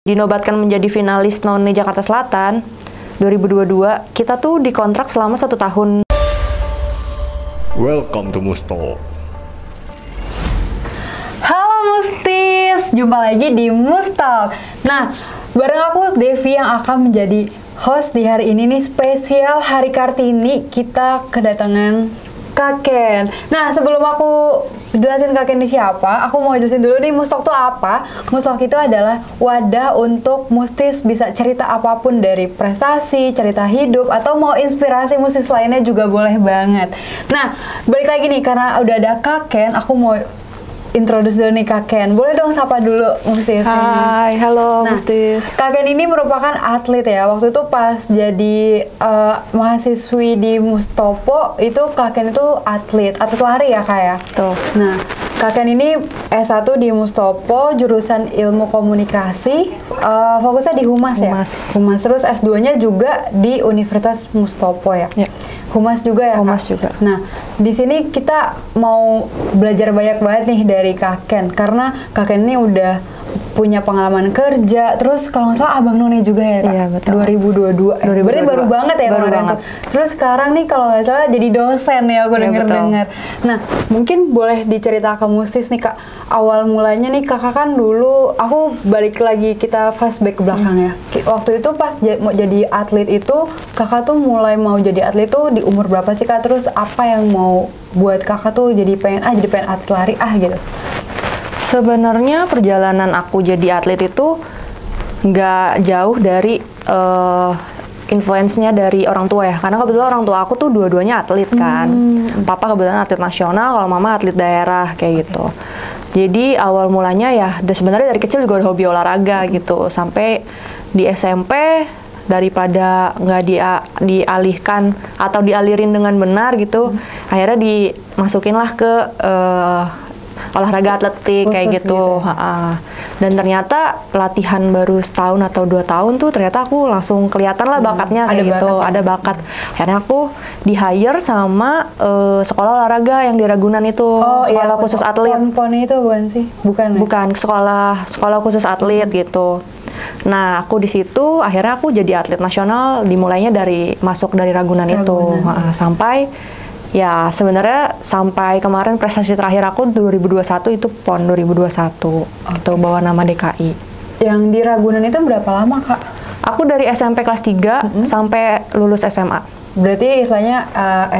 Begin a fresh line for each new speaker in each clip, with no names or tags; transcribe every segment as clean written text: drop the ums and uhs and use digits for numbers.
dinobatkan menjadi finalis None Jakarta Selatan 2022, kita tuh dikontrak selama 1 tahun.
Welcome to Mustalk.
Halo Mustis, jumpa lagi di Mustalk. Nah, bareng aku Devi yang akan menjadi host di hari ini nih, spesial Hari Kartini. Kita kedatangan Kak Ken. Nah, sebelum aku jelasin Kak Ken ini siapa, aku mau jelasin dulu nih Mustalk itu apa. Mustalk itu adalah wadah untuk Mustis bisa cerita apapun, dari prestasi, cerita hidup, atau mau inspirasi Mustis lainnya juga boleh banget. Nah, balik lagi nih, karena udah ada Kak Ken, aku mau introduce dulu nih Kak Ken. Boleh dong sapa dulu Mustis.
Hai, halo Mustis.
Kak Ken ini merupakan atlet ya. Waktu itu pas jadi mahasiswi di Mustopo, itu Kak Ken itu atlet lari ya Kak ya?
Tuh.
Nah, Kak Ken ini S1 di Mustopo, jurusan ilmu komunikasi, fokusnya di Humas ya? Humas. Terus S2-nya juga di Universitas Mustopo ya?
Ya.
Humas juga ya,
Humas
Kak?
juga.
Nah, di sini kita mau belajar banyak banget nih dari Kak Ken, karena Kak Ken ini udah punya pengalaman kerja, terus kalau nggak salah Abang None juga ya Kak?
Iya, betul.
2022. Berarti baru banget ya kemarin tuh. Terus sekarang nih kalau nggak salah jadi dosen ya, aku denger-dengar. Nah, mungkin boleh dicerita ke Mustis nih Kak, awal mulanya nih Kakak kan dulu, aku balik lagi, kita flashback ke belakang ya. Waktu itu pas mau jadi atlet itu, Kakak tuh mulai mau jadi atlet tuh di umur berapa sih Kak? Terus apa yang mau buat Kakak tuh jadi pengen atlet lari gitu?
Sebenarnya perjalanan aku jadi atlet itu nggak jauh dari influence-nya dari orang tua ya, karena kebetulan orang tua aku tuh dua-duanya atlet kan. Papa kebetulan atlet nasional, kalau mama atlet daerah kayak gitu. Jadi awal mulanya ya sebenarnya dari kecil juga udah hobi olahraga gitu, sampai di SMP daripada nggak dialihkan atau dialirin dengan benar gitu, akhirnya dimasukinlah ke olahraga atletik kayak gitu. Dan ternyata latihan baru setahun atau 2 tahun tuh ternyata aku langsung kelihatan lah bakatnya kayak gitu. Ada bakat. Akhirnya aku di hire sama sekolah olahraga yang di Ragunan itu, sekolah khusus atlet.
PON itu bukan sih? Bukan.
Bukan, sekolah khusus atlet gitu. Nah, aku di situ akhirnya aku jadi atlet nasional, dimulainya dari masuk dari Ragunan. Itu. Sampai ya sebenarnya sampai kemarin prestasi terakhir aku 2021 itu PON 2021. Itu bawa nama DKI.
Yang di Ragunan itu berapa lama Kak?
Aku dari SMP kelas 3 sampai lulus SMA.
Berarti istilahnya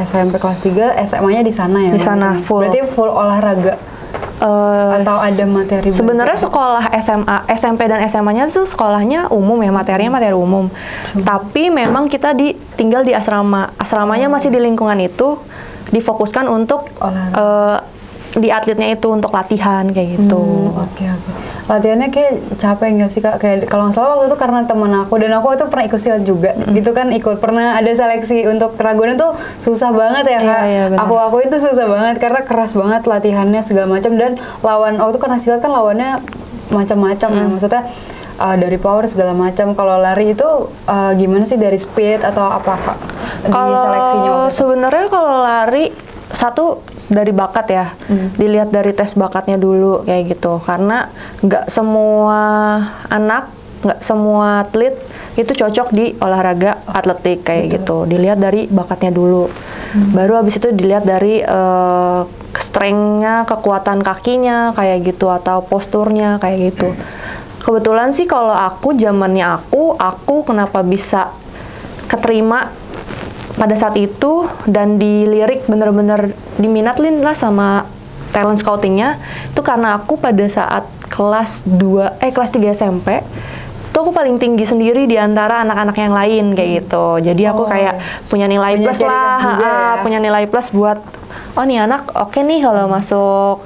SMP kelas 3, SMA-nya di sana ya?
Di sana full.
Berarti full olahraga? Atau ada materi?
Sebenarnya sekolah SMP dan SMA-nya tuh sekolahnya umum ya, materinya materi umum. Tapi memang kita tinggal di asrama. Asramanya masih di lingkungan itu, difokuskan untuk di atletnya itu untuk latihan kayak gitu.
Oke. Latihannya kayak capek nggak sih Kak? Kayak kalau nggak salah waktu itu karena temen aku, dan aku itu pernah ikut silat juga, gitu kan, pernah ada seleksi untuk Ragunan tuh susah banget ya Kak.
Iya,
aku itu susah banget karena keras banget latihannya segala macam, dan lawan waktu itu karena silat kan lawannya macam-macam ya, maksudnya dari power segala macam. Kalau lari itu gimana sih, dari speed atau apa Kak? Di seleksinya
sebenarnya kalau lari satu dari bakat ya, dilihat dari tes bakatnya dulu kayak gitu, karena nggak semua anak, nggak semua atlet itu cocok di olahraga atletik kayak gitu. Dilihat dari bakatnya dulu, baru habis itu dilihat dari strength-nya, kekuatan kakinya kayak gitu, atau posturnya kayak gitu. Kebetulan sih kalau aku zamannya aku kenapa bisa keterima pada saat itu dan dilirik bener-bener diminatin lah sama talent scoutingnya, itu karena aku pada saat kelas 3 SMP itu aku paling tinggi sendiri di antara anak-anak yang lain kayak gitu. Jadi aku kayak punya nilai plus lah, punya nilai plus buat nih anak oke nih kalau masuk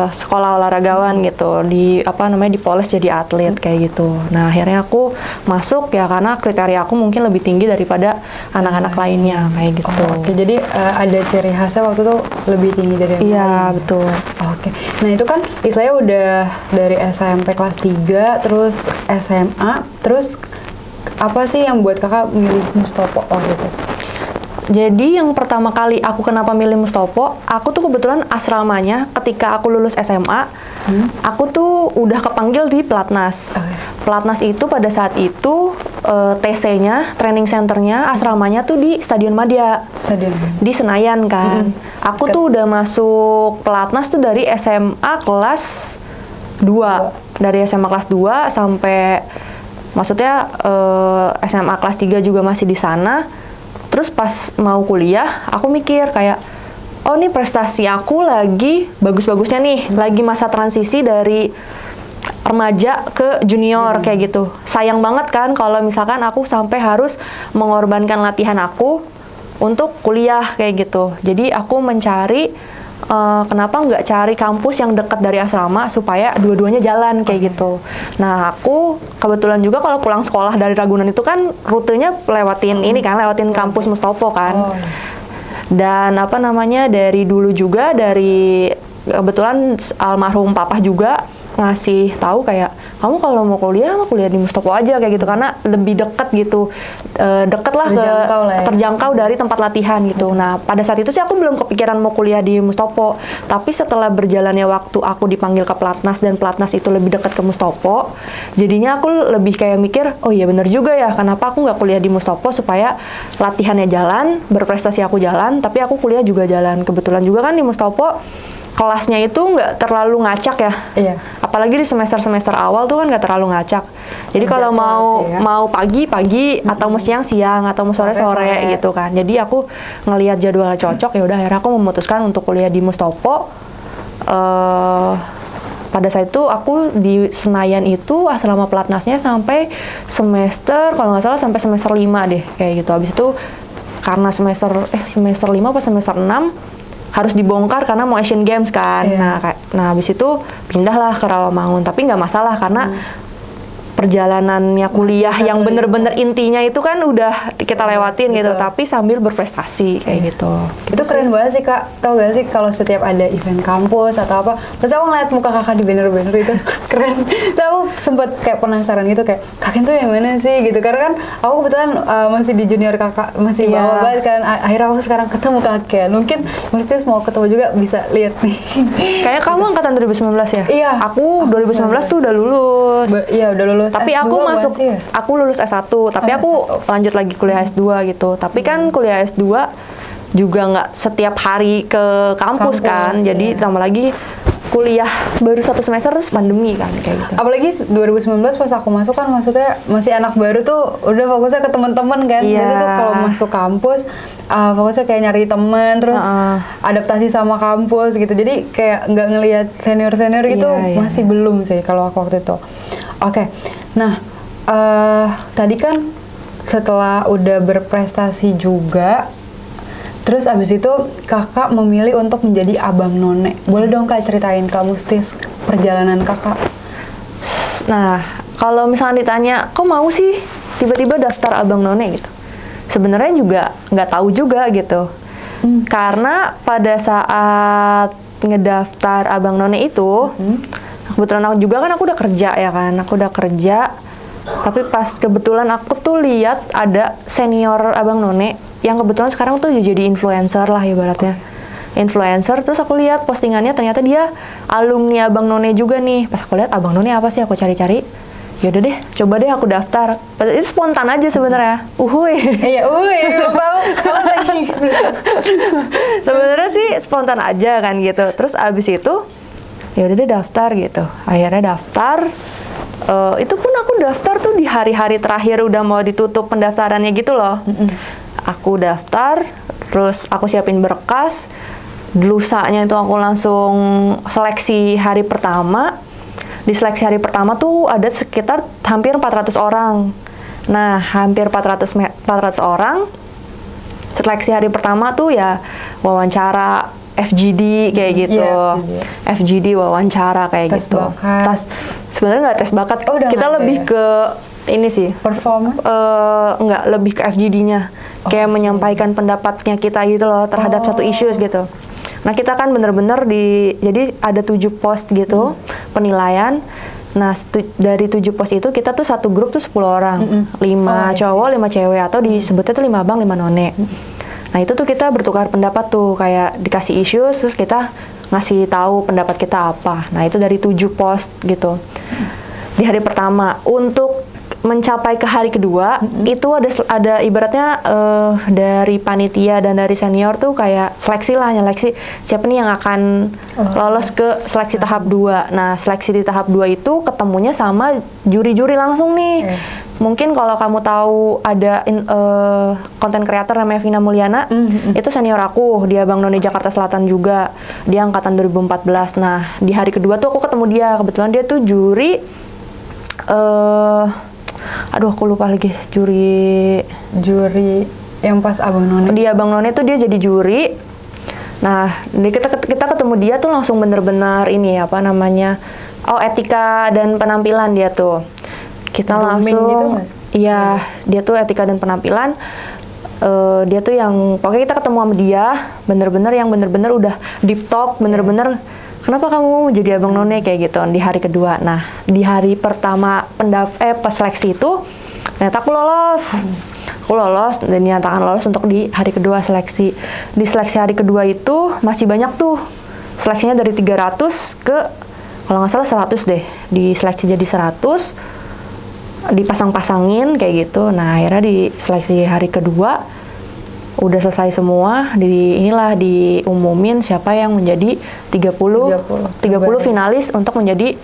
sekolah olahragawan gitu, dipoles jadi atlet kayak gitu. Nah, akhirnya aku masuk ya karena kriteria aku mungkin lebih tinggi daripada anak-anak lainnya kayak gitu.
Oke, jadi ada ciri khasnya waktu itu lebih tinggi dari yang lain.
Iya, betul.
Oke. Nah, itu kan istilahnya udah dari SMP kelas 3 terus SMA, terus apa sih yang buat Kakak milih Mustopo waktu itu?
Jadi yang pertama kali aku kenapa milih Mustopo, aku tuh kebetulan asramanya ketika aku lulus SMA, aku tuh udah kepanggil di Pelatnas. Pelatnas itu pada saat itu TC-nya, training centernya, asramanya tuh di Stadion Madia. Di Senayan kan. Aku tuh udah masuk Pelatnas tuh dari SMA kelas 2. Dari SMA kelas 2 sampai, maksudnya SMA kelas 3 juga masih di sana. Terus pas mau kuliah, aku mikir kayak, oh nih prestasi aku lagi bagus-bagusnya nih, lagi masa transisi dari remaja ke junior kayak gitu. Sayang banget kan kalau misalkan aku sampai harus mengorbankan latihan aku untuk kuliah kayak gitu. Jadi aku mencari kenapa nggak cari kampus yang dekat dari asrama supaya dua-duanya jalan kayak gitu. Nah aku kebetulan juga kalau pulang sekolah dari Ragunan itu kan rutenya lewatin ini kan, lewatin kampus Mustopo kan. Dan apa namanya, dari dulu juga, dari kebetulan almarhum papa juga ngasih tahu kayak, kamu kalau mau kuliah di Mustopo aja kayak gitu, karena lebih dekat gitu, deket lah terjangkau dari tempat latihan gitu. Nah pada saat itu sih aku belum kepikiran mau kuliah di Mustopo, tapi setelah berjalannya waktu aku dipanggil ke Pelatnas dan Pelatnas itu lebih dekat ke Mustopo, jadinya aku lebih kayak mikir, oh iya bener juga ya, kenapa aku nggak kuliah di Mustopo supaya latihannya jalan, berprestasi aku jalan, tapi aku kuliah juga jalan. Kebetulan juga kan di Mustopo kelasnya itu nggak terlalu ngacak ya. Iya. Apalagi di semester awal tuh kan nggak terlalu ngacak. Jadi kalau mau pagi atau mau siang atau mau sore gitu kan. Jadi aku ngelihat jadwal cocok, ya udah akhirnya aku memutuskan untuk kuliah di Mustopo. Pada saat itu aku di Senayan itu asrama Pelatnasnya sampai semester, kalau nggak salah sampai semester 5 deh kayak gitu. Habis itu karena semester 5 apa semester 6 harus dibongkar karena mau Asian Games kan. Nah habis itu pindahlah ke Rawamangun, tapi nggak masalah karena perjalanannya kuliah yang bener-bener intinya itu kan udah kita lewatin gitu, tapi sambil berprestasi kayak gitu.
Itu keren banget sih Kak. Tau gak sih kalau setiap ada event kampus atau apa, terus aku ngeliat muka kakak di banner-banner itu keren. Terus aku sempet kayak penasaran gitu, kayak kakek tuh yang mana sih gitu, karena kan aku kebetulan masih di junior kakak, masih bawah banget kan. Akhirnya aku sekarang ketemu kakek, mungkin mesti mau ketemu juga bisa lihat nih.
Kayak kamu angkatan 2019 ya?
Iya.
Aku 2019 tuh udah lulus.
Iya udah lulus.
Tapi
S2
aku lulus S1, tapi aku lanjut lagi kuliah S2 gitu. Tapi kan kuliah S2 juga nggak setiap hari ke kampus kan, jadi tambah lagi kuliah baru 1 semester terus pandemi kan kayak gitu.
Apalagi 2019 pas aku masuk kan, maksudnya masih anak baru tuh udah fokusnya ke teman-teman kan. Biasanya tuh kalau masuk kampus fokusnya kayak nyari teman, terus adaptasi sama kampus gitu. Jadi kayak nggak ngelihat senior-senior gitu, masih belum sih kalau aku waktu itu. Oke. Nah, tadi kan setelah udah berprestasi juga, terus abis itu kakak memilih untuk menjadi abang none. Boleh dong Kak ceritain Kak Mustis perjalanan kakak?
Nah, kalau misalnya ditanya, kok mau sih tiba-tiba daftar abang none gitu? Sebenarnya juga nggak tahu juga gitu. Karena pada saat ngedaftar abang none itu, kebetulan aku udah kerja ya kan, aku udah kerja. Tapi pas kebetulan aku tuh lihat ada senior abang none yang kebetulan sekarang tuh jadi influencer lah ibaratnya. Influencer, terus aku lihat postingannya ternyata dia alumni abang none juga nih. Pas aku lihat abang none apa sih, aku cari-cari. Ya udah deh, coba deh aku daftar. Itu spontan aja sebenarnya.
Lupa lagi.
Sebenarnya sih spontan aja kan gitu. Terus abis itu ya udah deh daftar gitu. Akhirnya daftar. Itu pun aku daftar tuh di hari-hari terakhir udah mau ditutup pendaftarannya gitu loh. Aku daftar, terus aku siapin berkas. Lusanya itu aku langsung seleksi hari pertama. Di seleksi hari pertama tuh ada sekitar hampir 400 orang. Nah, hampir 400 orang. Seleksi hari pertama tuh ya wawancara FGD kayak gitu. FGD wawancara kayak
tes
gitu.
Bakat.
Sebenarnya nggak tes bakat. Kita lebih ke ini sih.
Performance?
Nggak, lebih ke FGD-nya. Kayak menyampaikan pendapatnya kita gitu loh terhadap satu issues gitu. Nah, kita kan bener-bener jadi ada 7 pos gitu penilaian. Nah, dari 7 pos itu kita tuh satu grup tuh 10 orang. 5 cowok, 5 cewek, atau disebutnya tuh 5 abang, 5 none. Nah itu tuh kita bertukar pendapat tuh, kayak dikasih isu terus kita ngasih tahu pendapat kita apa. Nah itu dari 7 post gitu. Di hari pertama. Untuk mencapai ke hari kedua itu ada ibaratnya dari panitia dan dari senior tuh kayak seleksi lah, nyeleksi siapa nih yang akan lolos ke seleksi tahap 2. Nah seleksi di tahap 2 itu ketemunya sama juri-juri langsung nih. Mungkin kalau kamu tahu ada konten kreator namanya Vina Mulyana, itu senior aku, dia Abang None Jakarta Selatan juga, dia angkatan 2014. Nah di hari kedua tuh aku ketemu dia, kebetulan dia tuh juri aduh aku lupa lagi juri
yang pas Abang None.
Di Abang None tuh dia jadi juri. Nah, kita ketemu dia tuh langsung bener-bener ini apa namanya? Etika dan penampilan dia tuh. Kita
Grooming
langsung
gitu nggak sih?
Iya, dia tuh etika dan penampilan. Dia tuh yang pokoknya kita ketemu sama dia bener-bener yang bener-bener udah deep talk, bener-bener kenapa kamu jadi Abang None kayak gitu di hari kedua. Nah, di hari pertama pas seleksi itu ternyata aku lolos. Aku lolos dan dinyatakan lolos untuk di hari kedua seleksi. Di seleksi hari kedua itu masih banyak tuh. Seleksinya dari 300 ke kalau nggak salah 100 deh. Di seleksi jadi 100, dipasang-pasangin kayak gitu. Nah, akhirnya di seleksi hari kedua udah selesai semua, inilah diumumin siapa yang menjadi 30 finalis untuk menjadi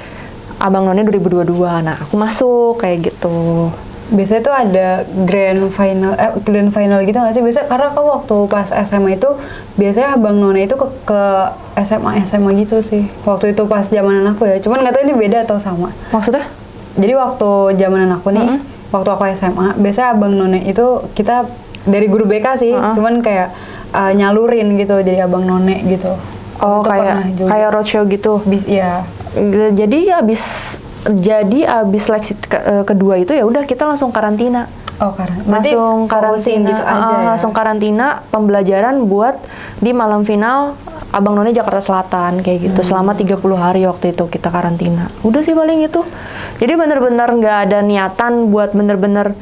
Abang None 2022. Nah, aku masuk kayak gitu.
Biasanya tuh ada grand final gitu nggak sih? Biasanya karena aku waktu pas SMA itu biasanya Abang None itu ke SMA gitu sih. Waktu itu pas zamanan aku ya. Cuman nggak tahu ini beda atau sama.
Maksudnya?
Jadi waktu zamanan aku nih, waktu aku SMA, biasanya Abang None itu kita dari guru BK sih, cuman kayak nyalurin gitu jadi Abang None gitu.
Oh, kayak roadshow gitu.
Iya.
Jadi abis seleksi kedua itu ya udah kita langsung karantina.
Oh, berarti
langsung karantina
gitu aja ya?
Langsung karantina pembelajaran buat di malam final Abang None Jakarta Selatan kayak gitu. Selama 30 hari waktu itu kita karantina. Udah sih paling itu. Jadi bener-bener nggak ada niatan buat bener-bener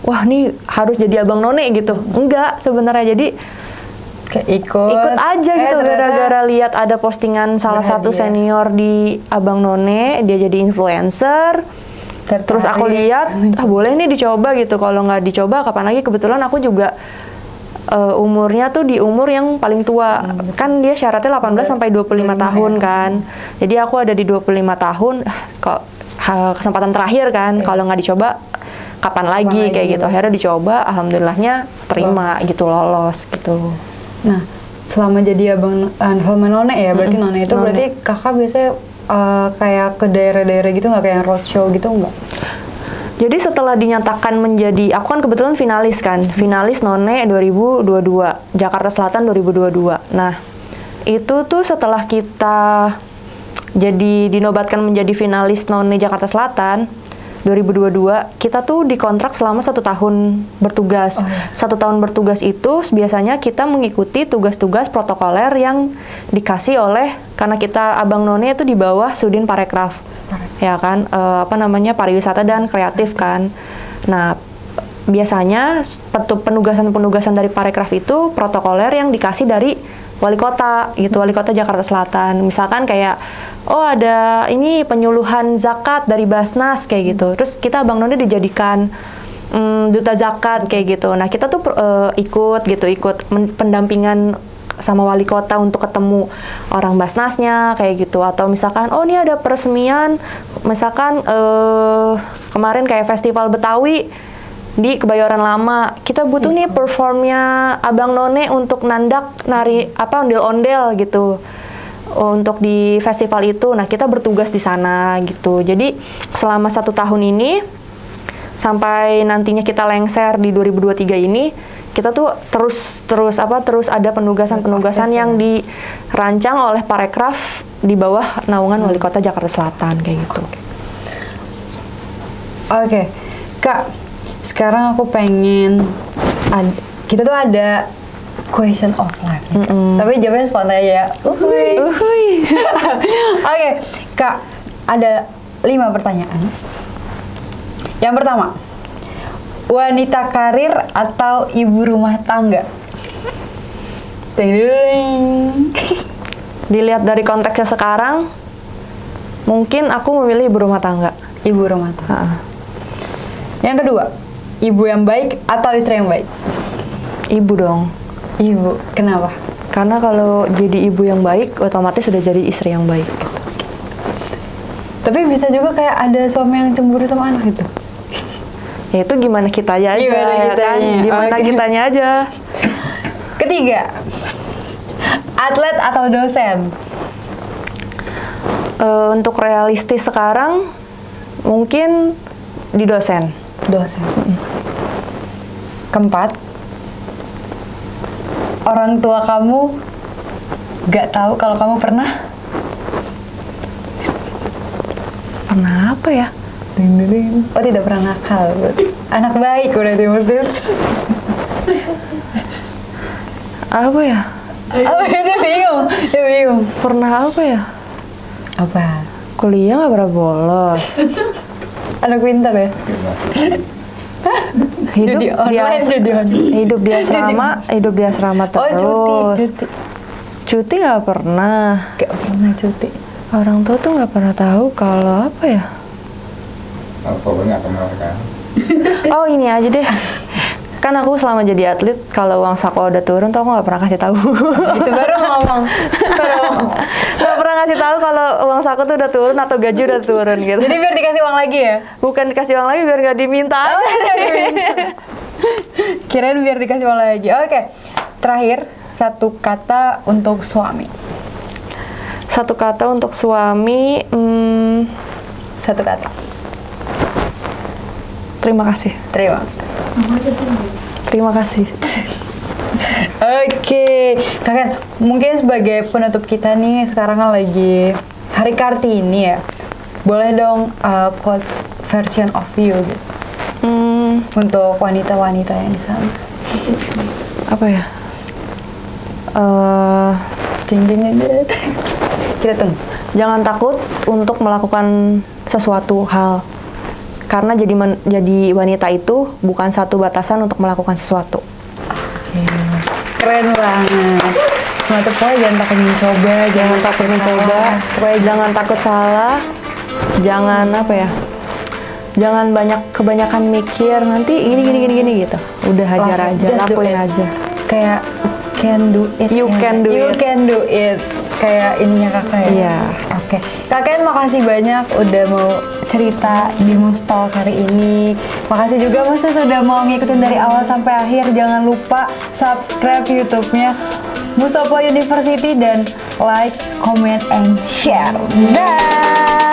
wah nih harus jadi Abang None gitu. Enggak sebenarnya, jadi
kayak
ikut aja gitu gara-gara lihat ada postingan salah satu senior di Abang None, dia jadi influencer. Terus aku lihat boleh nih dicoba gitu. Kalau nggak dicoba kapan lagi. Kebetulan aku juga umurnya tuh di umur yang paling tua. Kan dia syaratnya 18 sampai 25 tahun kan. Jadi aku ada di 25 tahun. Kok kesempatan terakhir kan. Kalau nggak dicoba kapan lagi kayak gitu. Akhirnya dicoba, alhamdulillahnya terima gitu, lolos gitu.
Nah, selama jadi Abang None ya, berarti None itu berarti kakak biasanya kayak ke daerah-daerah gitu nggak, kayak roadshow gitu nggak?
Jadi setelah dinyatakan menjadi, aku kan kebetulan finalis kan, finalis None 2022, Jakarta Selatan 2022. Nah, itu tuh setelah kita jadi dinobatkan menjadi finalis None Jakarta Selatan 2022, kita tuh dikontrak selama 1 tahun bertugas. 1 tahun bertugas itu biasanya kita mengikuti tugas-tugas protokoler yang dikasih oleh, karena kita Abang None itu di bawah Sudin Parekraf, ya kan, pariwisata dan kreatif kan. Nah, biasanya penugasan-penugasan dari Parekraf itu protokoler yang dikasih dari wali kota gitu, wali kota Jakarta Selatan. Misalkan kayak ada ini penyuluhan zakat dari Basnas kayak gitu. Terus kita Abang None dijadikan duta zakat kayak gitu. Nah, kita tuh ikut pendampingan sama wali kota untuk ketemu orang Basnasnya kayak gitu. Atau misalkan ini ada peresmian, misalkan kemarin kayak festival Betawi di Kebayoran Lama, kita butuh nih performnya Abang None untuk nandak nari ondel-ondel gitu untuk di festival itu. Nah, kita bertugas di sana gitu. Jadi selama 1 tahun ini sampai nantinya kita lengser di 2023 ini, kita tuh terus ada penugasan-penugasan yang dirancang oleh Parekraf di bawah naungan Wali Kota Jakarta Selatan kayak gitu.
Oke. Kak, sekarang aku pengen kita tuh ada question of life nih, Kak. Tapi jawabnya spontan aja ya. Oke, Kak, ada 5 pertanyaan. Yang pertama, wanita karir atau ibu rumah tangga? Ding.
Dilihat dari konteksnya sekarang, mungkin aku memilih ibu rumah tangga.
Ibu rumah tangga.
Ha-ha.
Yang kedua, ibu yang baik atau istri yang baik?
Ibu dong.
Ibu, kenapa?
Karena kalau jadi ibu yang baik, otomatis sudah jadi istri yang baik.
Tapi bisa juga kayak ada suami yang cemburu sama anak gitu.
Ya itu gimana kitanya aja,
Gimana
ya kan?
kitanya,
Gimana
oke.
kitanya aja.
Ketiga, atlet atau dosen?
Untuk realistis sekarang, mungkin di dosen.
Dosen. Keempat, orang tua kamu gak tahu kalau kamu pernah?
Pernah apa ya?
Oh, tidak pernah nakal. Anak baik berarti maksudnya.
Apa ya?
Oh, dia bingung. Dia bingung.
Pernah apa ya?
Apa?
Kuliah nggak pernah bolos.
Anak pintar ya?
Hidup
Judi online, judi online.
hidup di asrama
Oh,
terus.
cuti.
Cuti nggak pernah.
Gak pernah cuti.
Orang tua tuh nggak pernah tahu kalau apa ya?
Pokoknya akan melakukan.
Oh ini aja deh. Kan aku selama jadi atlet, kalau uang saku udah turun tuh aku nggak pernah kasih tahu.
Itu baru ngomong.
Nggak pernah kasih tahu kalau uang saku tuh udah turun atau gaji udah turun gitu.
Jadi biar dikasih uang lagi ya?
Bukan dikasih uang lagi biar nggak diminta.
Oh, kirain biar dikasih uang lagi. Oke. Terakhir, satu kata untuk suami.
Satu kata untuk suami,
Satu kata.
terima kasih. Terima kasih.
Oke, Kakak, mungkin sebagai penutup kita nih, sekarang kan lagi Hari Kartini ya. Boleh dong quotes version of you gitu. Untuk wanita-wanita yang di sana.
Apa ya?
Jeng. Kita tunggu.
Jangan takut untuk melakukan sesuatu hal. Karena jadi wanita itu bukan satu batasan untuk melakukan sesuatu.
Keren banget. Semua pokoknya jangan takut mencoba,
Jangan takut mencoba, pokoknya jangan takut salah. Jangan apa ya? Jangan kebanyakan mikir nanti gini gitu. Udah hajar aja,
Just do
lakuin
it.
aja.
Kayak can do it.
You can do
You
it.
can do it. Kayak ininya kakak ya.
Iya.
Oke. Kakak makasih banyak udah mau cerita di Mustalk hari ini. Makasih juga Mas sudah mau ngikutin dari awal sampai akhir. Jangan lupa subscribe YouTube-nya Mustafa University dan like, comment, and share. Dah.